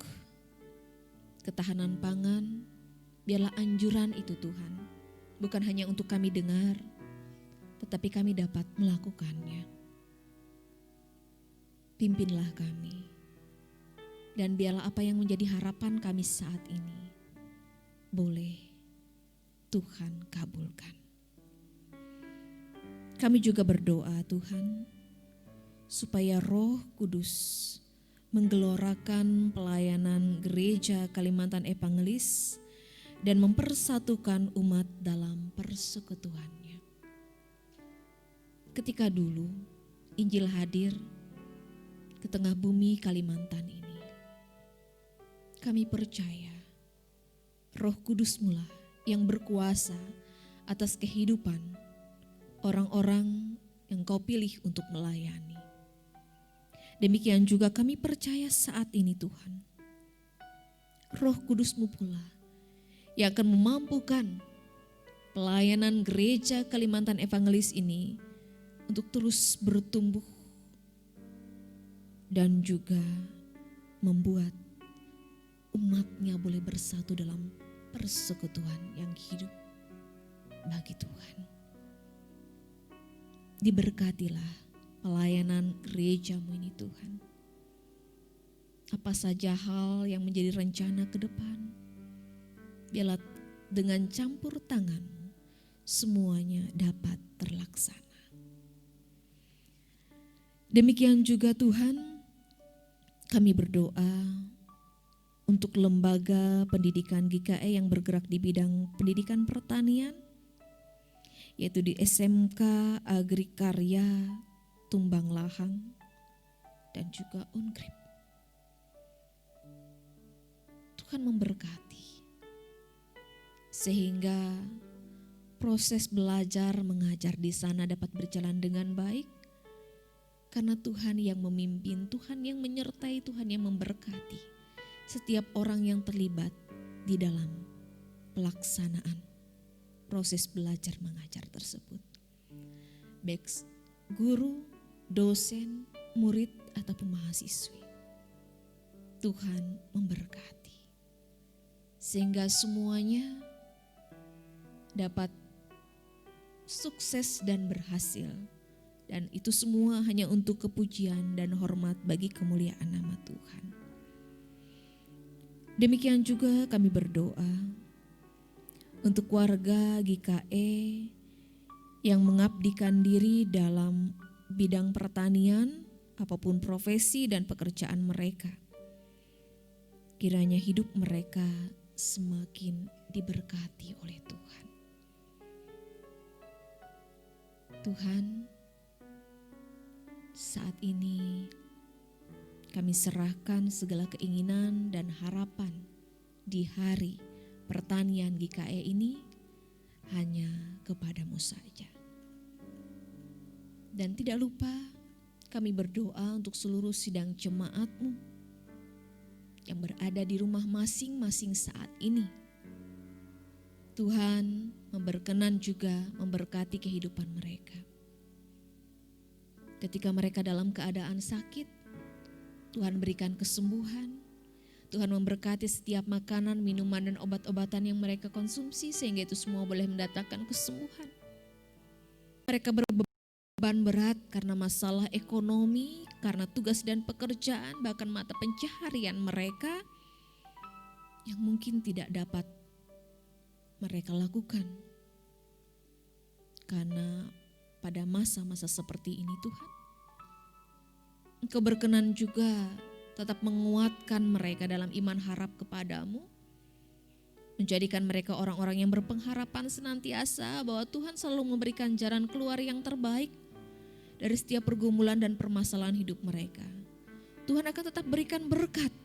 ketahanan pangan, biarlah anjuran itu Tuhan, bukan hanya untuk kami dengar, tetapi kami dapat melakukannya. Pimpinlah kami, dan biarlah apa yang menjadi harapan kami saat ini, boleh Tuhan kabulkan. Kami juga berdoa Tuhan, supaya Roh Kudus menggelorakan pelayanan gereja Kalimantan Evangelis dan mempersatukan umat dalam persekutuannya. Ketika dulu Injil hadir ke tengah bumi Kalimantan ini, kami percaya Roh Kudus mula yang berkuasa atas kehidupan orang-orang yang Kau pilih untuk melayani. Demikian juga kami percaya saat ini Tuhan, Roh Kudus-Mu pula yang akan memampukan pelayanan gereja Kalimantan Evangelis ini untuk terus bertumbuh dan juga membuat umatnya boleh bersatu dalam persekutuan yang hidup bagi Tuhan. Diberkatilah pelayanan gereja-Mu ini Tuhan. Apa saja hal yang menjadi rencana ke depan, biarlah dengan campur tangan-Mu semuanya dapat terlaksana. Demikian juga Tuhan, kami berdoa untuk lembaga pendidikan GKE yang bergerak di bidang pendidikan pertanian, yaitu di SMK Agrikarya Tumbang Lahang dan juga Ungrip. Tuhan memberkati sehingga proses belajar mengajar di sana dapat berjalan dengan baik, karena Tuhan yang memimpin, Tuhan yang menyertai, Tuhan yang memberkati setiap orang yang terlibat di dalam pelaksanaan proses belajar mengajar tersebut. Baik guru, dosen, murid ataupun mahasiswi. Tuhan memberkati sehingga semuanya dapat sukses dan berhasil, dan itu semua hanya untuk kepujian dan hormat bagi kemuliaan nama Tuhan. Demikian juga kami berdoa untuk warga GKE yang mengabdikan diri dalam bidang pertanian, apapun profesi dan pekerjaan mereka. Kiranya hidup mereka semakin diberkati oleh Tuhan. Tuhan, saat ini kami serahkan segala keinginan dan harapan di hari pertanian GKE ini hanya kepadamu saja. Dan tidak lupa kami berdoa untuk seluruh sidang jemaat-Mu yang berada di rumah masing-masing saat ini. Tuhan berkenan juga memberkati kehidupan mereka. Ketika mereka dalam keadaan sakit, Tuhan berikan kesembuhan. Tuhan memberkati setiap makanan, minuman, dan obat-obatan yang mereka konsumsi sehingga itu semua boleh mendatangkan kesembuhan. Mereka berbeban berat karena masalah ekonomi, karena tugas dan pekerjaan, bahkan mata pencaharian mereka yang mungkin tidak dapat mereka lakukan. Karena pada masa-masa seperti ini Tuhan, Engkau berkenan juga tetap menguatkan mereka dalam iman harap kepadamu, menjadikan mereka orang-orang yang berpengharapan senantiasa bahwa Tuhan selalu memberikan jalan keluar yang terbaik dari setiap pergumulan dan permasalahan hidup mereka. Tuhan akan tetap berikan berkat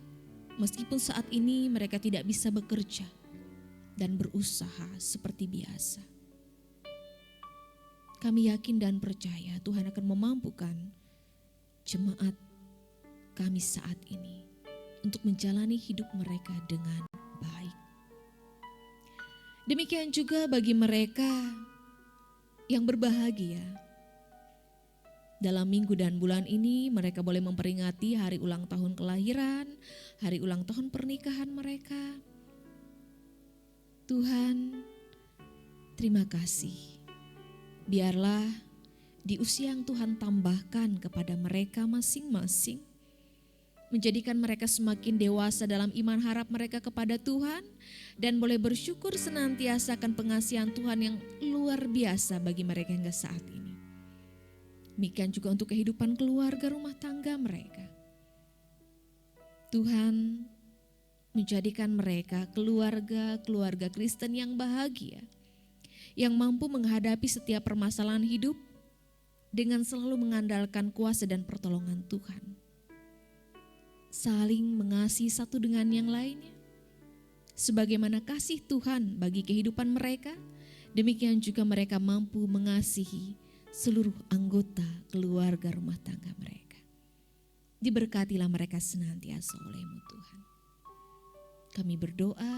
meskipun saat ini mereka tidak bisa bekerja dan berusaha seperti biasa. Kami yakin dan percaya Tuhan akan memampukan jemaat kami saat ini untuk menjalani hidup mereka dengan baik. Demikian juga bagi mereka yang berbahagia. Dalam minggu dan bulan ini mereka boleh memperingati hari ulang tahun kelahiran, hari ulang tahun pernikahan mereka. Tuhan, terima kasih. Biarlah di usia yang Tuhan tambahkan kepada mereka masing-masing, menjadikan mereka semakin dewasa dalam iman harap mereka kepada Tuhan, dan boleh bersyukur senantiasa akan pengasihan Tuhan yang luar biasa bagi mereka hingga saat ini. Demikian juga untuk kehidupan keluarga rumah tangga mereka. Tuhan menjadikan mereka keluarga Kristen yang bahagia, yang mampu menghadapi setiap permasalahan hidup dengan selalu mengandalkan kuasa dan pertolongan Tuhan. Saling mengasihi satu dengan yang lainnya. Sebagaimana kasih Tuhan bagi kehidupan mereka, demikian juga mereka mampu mengasihi seluruh anggota keluarga rumah tangga mereka. Diberkatilah mereka senantiasa oleh-Mu Tuhan. Kami berdoa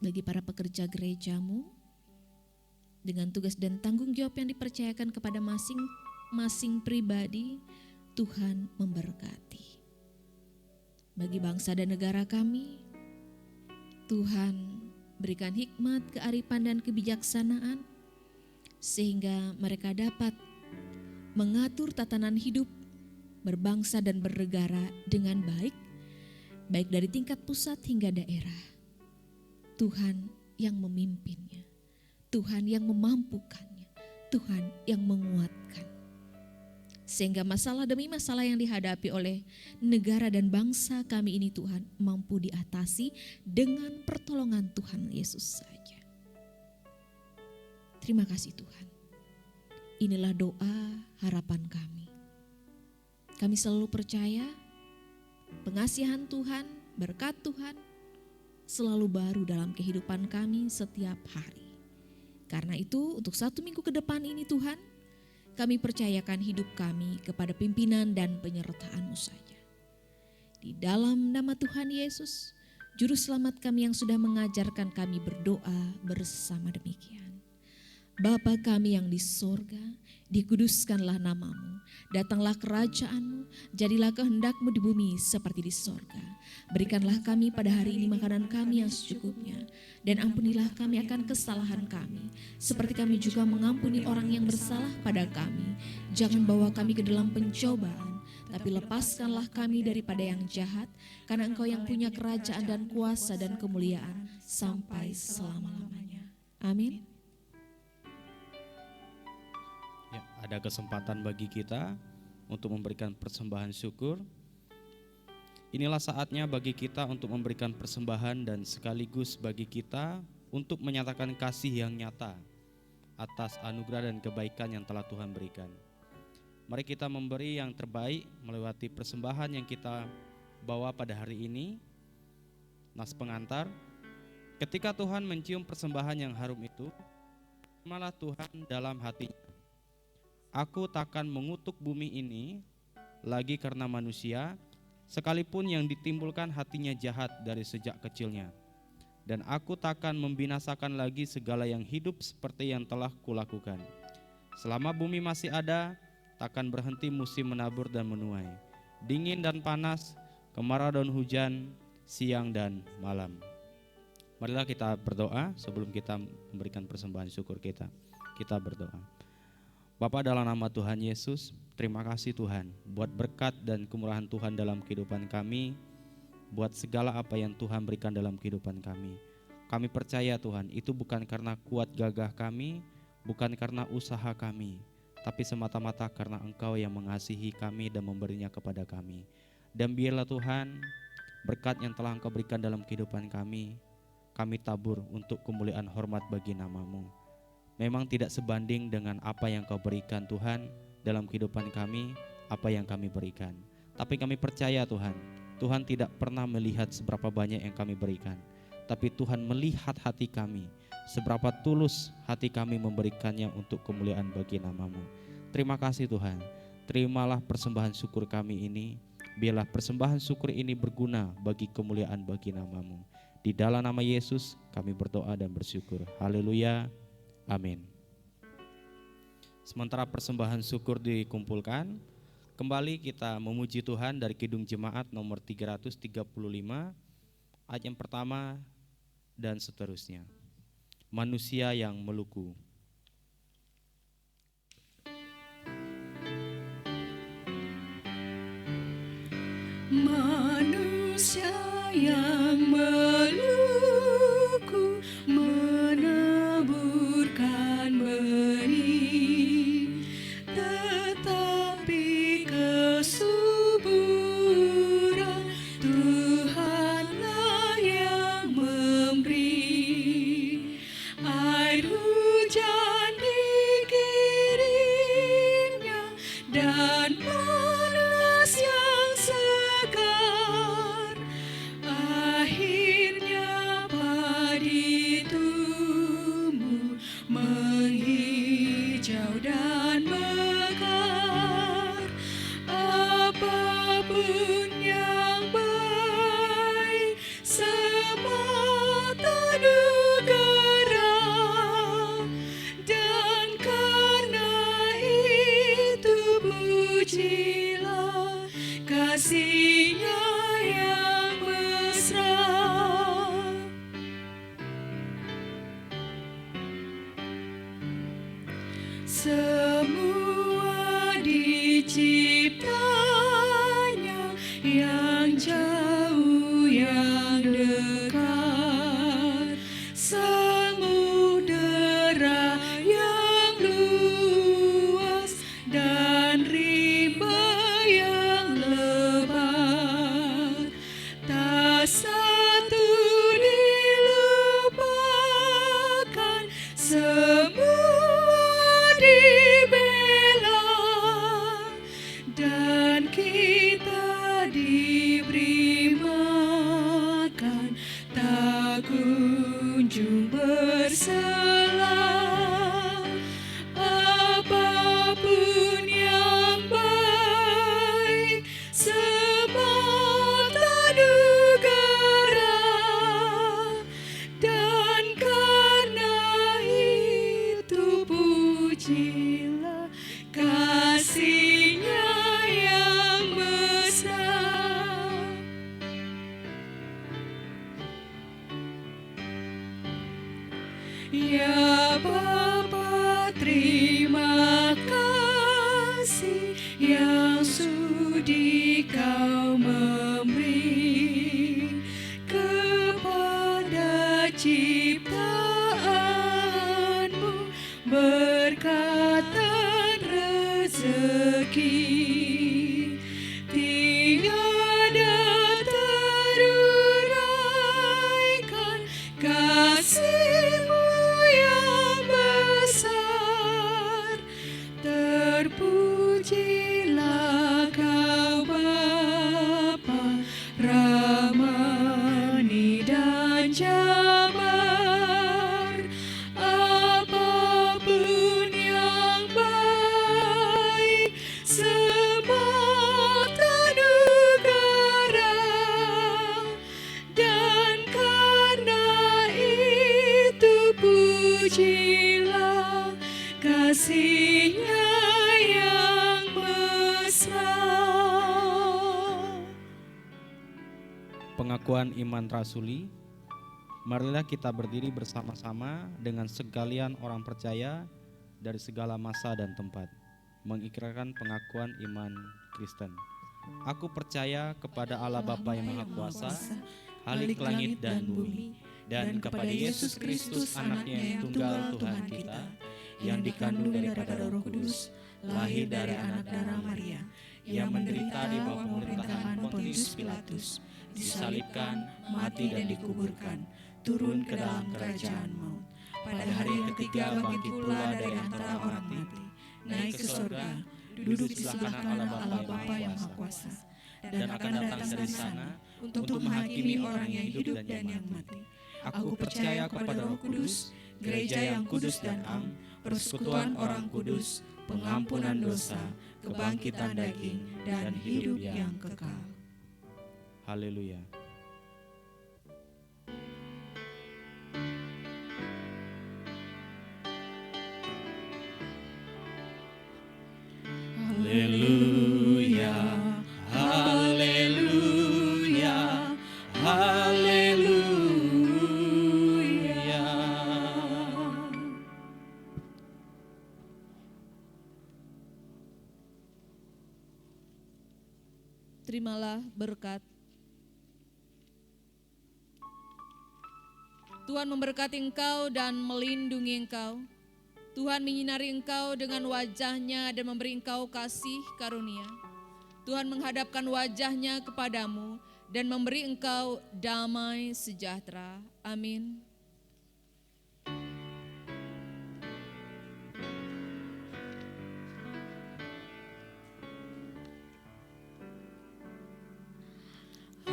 bagi para pekerja gereja-Mu, dengan tugas dan tanggung jawab yang dipercayakan kepada masing-masing pribadi, Tuhan memberkati. Bagi bangsa dan negara kami, Tuhan berikan hikmat, kearifan dan kebijaksanaan, sehingga mereka dapat mengatur tatanan hidup berbangsa dan bernegara dengan baik, baik dari tingkat pusat hingga daerah. Tuhan yang memimpinnya, Tuhan yang memampukannya, Tuhan yang menguatkan. Sehingga masalah demi masalah yang dihadapi oleh negara dan bangsa kami ini Tuhan mampu diatasi dengan pertolongan Tuhan Yesus saja. Terima kasih Tuhan. Inilah doa harapan kami. Kami selalu percaya pengasihan Tuhan, berkat Tuhan selalu baru dalam kehidupan kami setiap hari. Karena itu untuk 1 minggu ke depan ini Tuhan, kami percayakan hidup kami kepada pimpinan dan penyertaan-Mu saja. Di dalam nama Tuhan Yesus, Juru Selamat kami yang sudah mengajarkan kami berdoa bersama demikian. Bapa kami yang di sorga, dikuduskanlah nama-Mu, datanglah kerajaan-Mu, jadilah kehendak-Mu di bumi seperti di sorga. Berikanlah kami pada hari ini makanan kami yang secukupnya, dan ampunilah kami akan kesalahan kami, seperti kami juga mengampuni orang yang bersalah pada kami. Jangan bawa kami ke dalam pencobaan, tapi lepaskanlah kami daripada yang jahat, karena Engkau yang punya kerajaan dan kuasa dan kemuliaan sampai selama-lamanya. Amin. Ya, ada kesempatan bagi kita untuk memberikan persembahan syukur. Inilah saatnya bagi kita untuk memberikan persembahan dan sekaligus bagi kita untuk menyatakan kasih yang nyata atas anugerah dan kebaikan yang telah Tuhan berikan. Mari kita memberi yang terbaik melewati persembahan yang kita bawa pada hari ini. Nas pengantar, ketika Tuhan mencium persembahan yang harum itu, malah Tuhan dalam hatinya, aku takkan mengutuk bumi ini lagi karena manusia, sekalipun yang ditimbulkan hatinya jahat dari sejak kecilnya. Dan aku takkan membinasakan lagi segala yang hidup seperti yang telah kulakukan. Selama bumi masih ada, takkan berhenti musim menabur dan menuai, dingin dan panas, kemarau dan hujan, siang dan malam. Marilah kita berdoa sebelum kita memberikan persembahan syukur kita. Kita berdoa. Bapa, dalam nama Tuhan Yesus, terima kasih Tuhan buat berkat dan kemurahan Tuhan dalam kehidupan kami, buat segala apa yang Tuhan berikan dalam kehidupan kami. Kami percaya Tuhan, itu bukan karena kuat gagah kami, bukan karena usaha kami, tapi semata-mata karena Engkau yang mengasihi kami dan memberinya kepada kami. Dan biarlah Tuhan, berkat yang telah Engkau berikan dalam kehidupan kami tabur untuk kemuliaan hormat bagi nama-Mu. Memang tidak sebanding dengan apa yang Kau berikan Tuhan dalam kehidupan kami, apa yang kami berikan. Tapi kami percaya Tuhan, Tuhan tidak pernah melihat seberapa banyak yang kami berikan, tapi Tuhan melihat hati kami, seberapa tulus hati kami memberikannya untuk kemuliaan bagi nama-Mu. Terima kasih Tuhan, terimalah persembahan syukur kami ini, biarlah persembahan syukur ini berguna bagi kemuliaan bagi nama-Mu. Di dalam nama Yesus kami berdoa dan bersyukur. Haleluya, amin. Sementara persembahan syukur dikumpulkan, kembali kita memuji Tuhan dari Kidung Jemaat nomor 335, ayat yang pertama dan seterusnya. Manusia yang meluku. Manusia yang meluku menaburkan benih, tetapi kesuburan Tuhanlah yang memberi. Air hujan dikirimnya dan panas yang segar, akhirnya padi tumbuh menghijau dan mekar. Apapun yang baik semata negara, dan karena itu pujilah kasih-Nya yang mesra. Semua diciptanya, yang jauh yang dekat, samudera yang luas dan rimba yang lebar, tak satu dilupakan, semua dibela, dan kita diberi makan, tak kunjung bersela. Apapun yang baik semata negara, dan karena itu pujilah kasih-Nya yang mesra. Ya Bapa, terima kasih yang sudi Kau memberi kepada ciptaan-Mu berkat dan rezeki. Tiada teruraikan kasih-Mu yang besar. Terpujilah Kau Bapa, Rahmani dan Jabar. Apapun yang baik semata negara, dan karena itu pujilah kasih-Nya yang mesra. Pengakuan iman rasuli. Marilah kita berdiri bersama-sama dengan sekalian orang percaya dari segala masa dan tempat, mengikrarkan pengakuan iman Kristen. Aku percaya kepada Allah Bapa yang Maha Kuasa, Khalik langit dan bumi, dan kepada Yesus Kristus anaknya yang tunggal Tuhan kita, yang dikandung daripada Roh Kudus, lahir dari anak darah Maria, yang menderita di bawah pemerintahan Pontius Pilatus, disalibkan, mati dan dikuburkan, turun ke dalam kerajaan maut. Pada hari yang ketiga bangkit pula dari antara orang mati, naik ke surga, duduk di sebelah kanan Allah Bapa yang Maha Kuasa. dan akan datang dari sana untuk menghakimi orang yang hidup dan yang mati. Aku percaya kepada Roh Kudus, gereja yang kudus dan am, persekutuan orang kudus, pengampunan dosa, kebangkitan daging, dan hidup yang kekal. Haleluya. Haleluya, haleluya, haleluya. Terimalah berkat. Tuhan memberkati engkau dan melindungi engkau. Tuhan menyinari engkau dengan wajah-Nya dan memberi engkau kasih karunia. Tuhan menghadapkan wajah-Nya kepadamu dan memberi engkau damai sejahtera. Amin.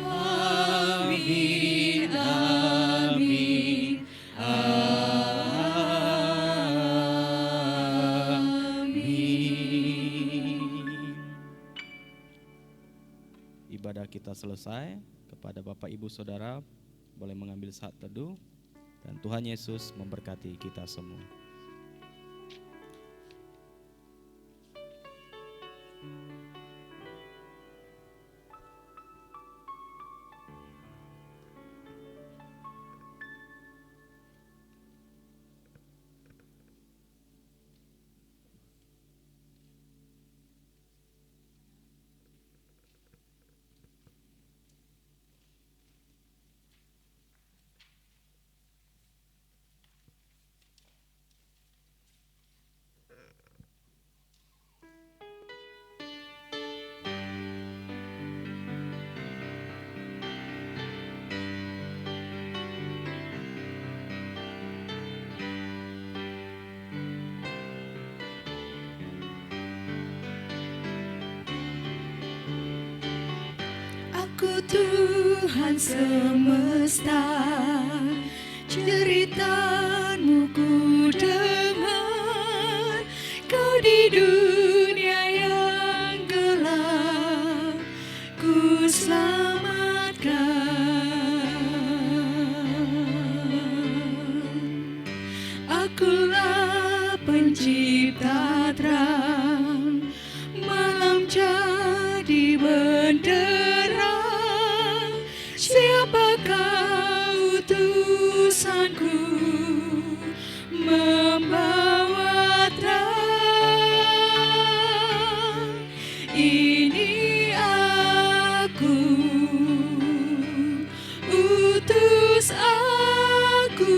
Amin, amin, Ibadah kita selesai. Kepada Bapak Ibu Saudara boleh mengambil saat teduh, dan Tuhan Yesus memberkati kita semua. Aku Tuhan semesta, ceritamu ku dengar. Kau di dunia yang gelap, ku selamatkan. Akulah pencipta terang, malam jadi benderang. Siapakah utusanku membawa terang? Ini aku, utus aku.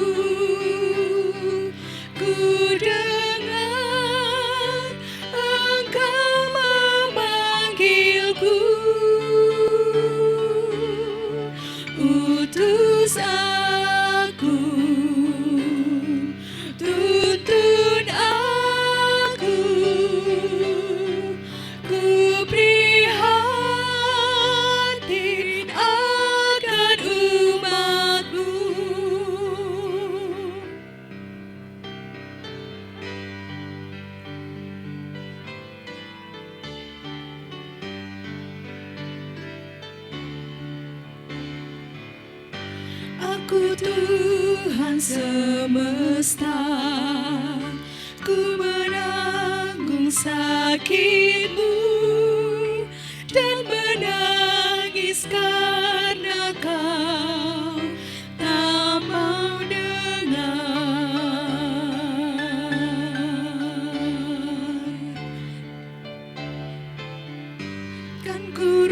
Ku dengar Engkau memanggilku. Utus aku, tuntun aku, ku prihatin akan umat-Mu. Aku Tuhan semesta, ku menanggung sakitmu dan menangis karena kau tak mau dengar. Kan ku